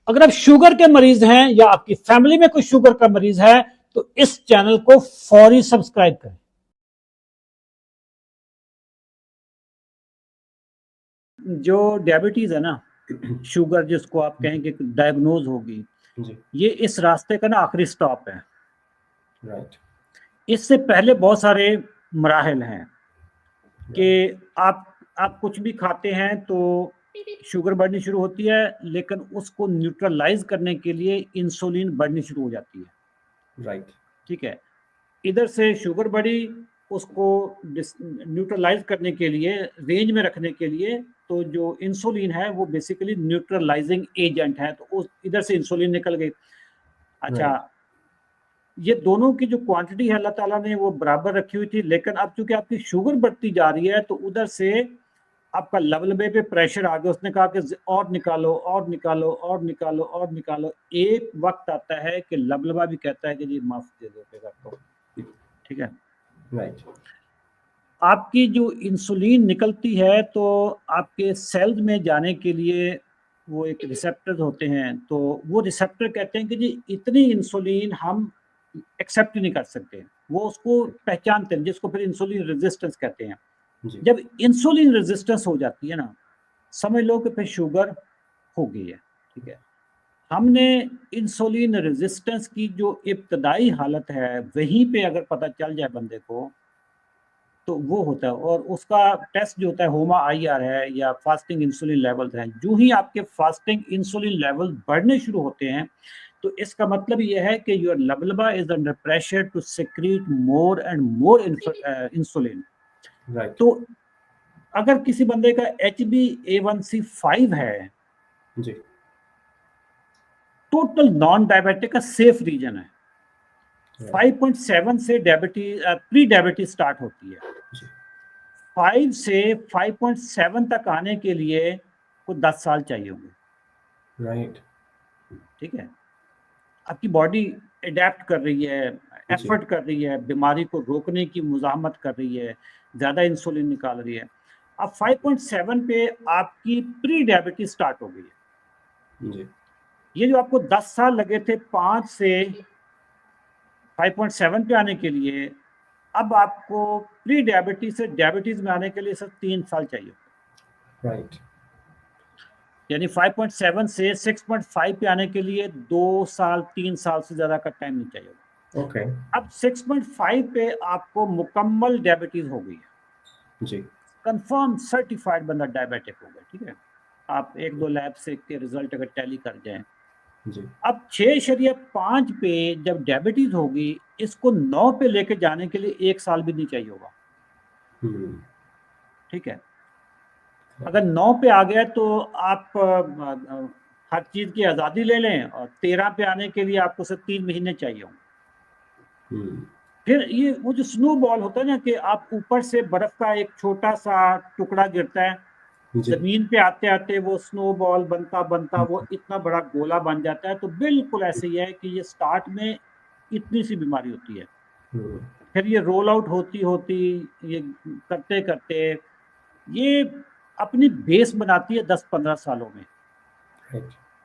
अगर आप शुगर के मरीज हैं या आपकी फैमिली में कोई शुगर का मरीज है तो इस चैनल को फौरी सब्सक्राइब करें। जो डायबिटीज है ना, शुगर जिसको आप कहेंगे डायग्नोज होगी, ये इस रास्ते का ना आखिरी स्टॉप है। राइट। इससे पहले बहुत सारे मराहल हैं कि आप कुछ भी खाते हैं तो शुगर बढ़नी शुरू होती है, लेकिन उसको न्यूट्रलाइज करने के लिए इंसुलिन बढ़नी शुरू हो जाती है। राइट। ठीक है, इधर से शुगर बढ़ी, उसको न्यूट्रलाइज करने के लिए, रेंज में रखने के लिए, तो जो इंसुलिन है वो बेसिकली न्यूट्रलाइजिंग एजेंट है, तो उस इधर से इंसुलिन निकल गई। अच्छा, ये दोनों की जो क्वांटिटी है अल्लाह ताला ने वो बराबर रखी हुई थी, लेकिन अब चूंकि आपकी शुगर बढ़ती जा रही है तो उधर से आपका लबलबे पे प्रेशर आ गया। उसने कहा कि और निकालो और निकालो और निकालो और निकालो। एक वक्त आता है कि लबलबा भी कहता है कि जी माफ दे दो फिर आपको। ठीक है, राइट। आपकी जो इंसुलिन निकलती है तो आपके सेल्स में जाने के लिए वो एक रिसेप्टर होते हैं, तो वो रिसेप्टर कहते हैं कि जी इतनी इंसुलिन हम एक्सेप्ट नहीं कर सकते, वो उसको पहचानते हैं, जिसको फिर इंसुलिन रेजिस्टेंस कहते हैं। जब इंसुलिन रेजिस्टेंस हो जाती है ना, समझ लो कि फिर शुगर हो गई है। ठीक है, हमने इंसुलिन रेजिस्टेंस की जो इब्तदाई हालत है वहीं पे अगर पता चल जाए बंदे को तो वो होता है, और उसका टेस्ट जो होता है होमा IR है या फास्टिंग इंसुलिन लेवल्स हैं। जो ही आपके फास्टिंग इंसुलिन लेवल बढ़ने शुरू होते हैं तो इसका मतलब ये है कि योर लबलबा is under pressure to secrete more and more insulin. Right. तो अगर किसी बंदे का HbA1c 5 है, जी। टोटल नॉन डायबिटिक का सेफ रीजन है। 5.7 से डायबिटीज प्री डायबिटीज स्टार्ट होती है। 5 से 5.7 तक आने के लिए कुछ 10 साल चाहिए होंगे। राइट। ठीक है, आपकी बॉडी अडेप्ट कर रही है, एफर्ट कर रही है, बीमारी को रोकने की मुजाहमत कर रही है, ज़्यादा इंसुलिन निकाल रही है। अब 5.7 पे आपकी प्री डायबिटीज स्टार्ट हो गई है। जी। ये जो आपको 10 साल लगे थे 5 से 5.7 पे आने के लिए, अब आपको प्री डायबिटीज से डायबिटीज में आने के लिए सिर्फ 3 साल चाहिए। राइट। यानी 5.7 से 6.5 पे आने के लिए 2 साल 3 साल से ज्यादा का टाइम नहीं चाहिए। ओके। अब 6.5 पे आपको मुकम्मल डायबिटीज हो गई है जी। कंफर्म सर्टिफाइड बंदा डायबिटिक हो गया। ठीक है, आप 1-2 लैब से के रिजल्ट अगर टैली कर जाएं। जी। अब 6.5 पे जब डायबिटीज होगी, इसको 9 पे लेके जाने के लिए 1 साल भी नहीं चाहिए होगा। ठीक है, अगर 9 पे आ गया तो आप हर चीज की आजादी ले लें, और 13 पे आने के लिए आपको सिर्फ 3 महीने चाहिए होंगे। फिर ये वो जो स्नो बॉल होता है ना, कि आप ऊपर से बर्फ का एक छोटा सा टुकड़ा गिरता है, जमीन पे आते आते वो स्नो बॉल बनता बनता वो इतना बड़ा गोला बन जाता है। तो बिल्कुल ऐसे ही है कि ये स्टार्ट में इतनी सी बीमारी होती है, फिर ये रोल आउट होती होती, ये करते करते ये अपनी बेस बनाती है 10-15 सालों में।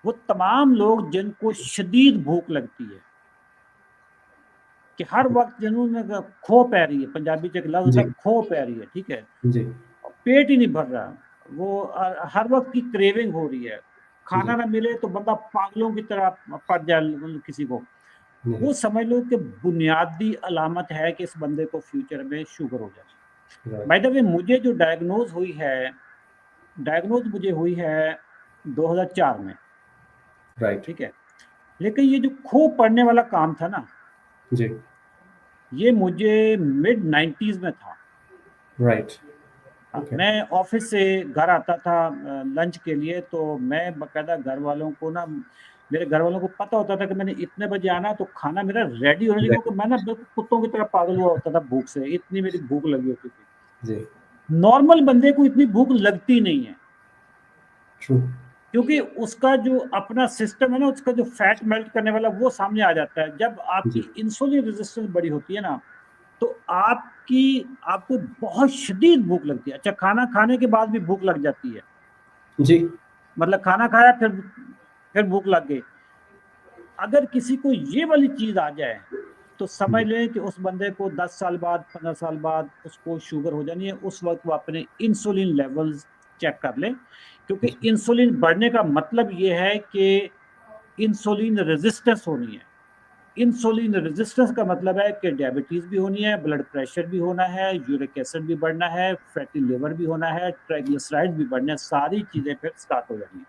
वो तमाम लोग जिनको शदीद भूख लगती है, कि हर वक्त जिन्होंने खो पै रही है, पंजाबी च एक लफ्ज होता है खो पै रही है। ठीक है, पेट ही नहीं भर रहा, वो हर वक्त की क्रेविंग हो रही है, खाना ना मिले तो बंदा पागलों की तरह पड़ जाए किसी को, वो समझ लो कि बुनियादी अलामत है कि इस बंदे को फ्यूचर में शुगर हो जाए। बाय द वे, मुझे जो डायग्नोज हुई है, मुझे हुई है 2004 में। राइट। ठीक है, लेकिन ये जो खो पड़ने वाला काम था ना जी, ये मुझे मिड 90s में था। राइट। मैं ऑफिस से घर आता था लंच के लिए, तो मैं बकायदा घर वालों को ना, मेरे घर वालों को पता होता था कि मैंने इतने बजे आना, तो खाना मेरा रेडी होने लगा, क्योंकि मैं ना बिल्कुल कुत्तों की तरह पागल हुआ होता था भूख से, इतनी मेरी भूख लगी होती थी। नॉर्मल बंदे को इतनी भूख लगती नहीं है, क्योंकि उसका जो अपना सिस्टम है ना, उसका जो फैट मेल्ट करने वाला वो सामने आ जाता है। जब आपकी इंसुलिन रेजिस्टेंस बड़ी होती है ना, तो आपको बहुत शदीद भूख लगती है। अच्छा, खाना खाने के बाद भी भूख लग जाती है। जी, मतलब खाना खाया फिर फिर भूख लग गई। अगर किसी को ये वाली चीज आ जाए तो समझ लें कि उस बंदे को 10 साल बाद 15 साल बाद उसको शुगर हो जानी है। उस वक्त वो अपने इंसुलिन लेवल्स चेक कर लें, क्योंकि इंसुलिन बढ़ने का मतलब ये है कि इंसुलिन रेजिस्टेंस होनी है। इंसुलिन रेजिस्टेंस का मतलब है कि डायबिटीज भी होनी है, ब्लड प्रेशर भी होना है, यूरिक एसिड भी बढ़ना है, फैटी लिवर भी होना है, ट्राइग्लिसराइड भी बढ़ना है, सारी चीजें फिर स्टार्ट हो जानी है।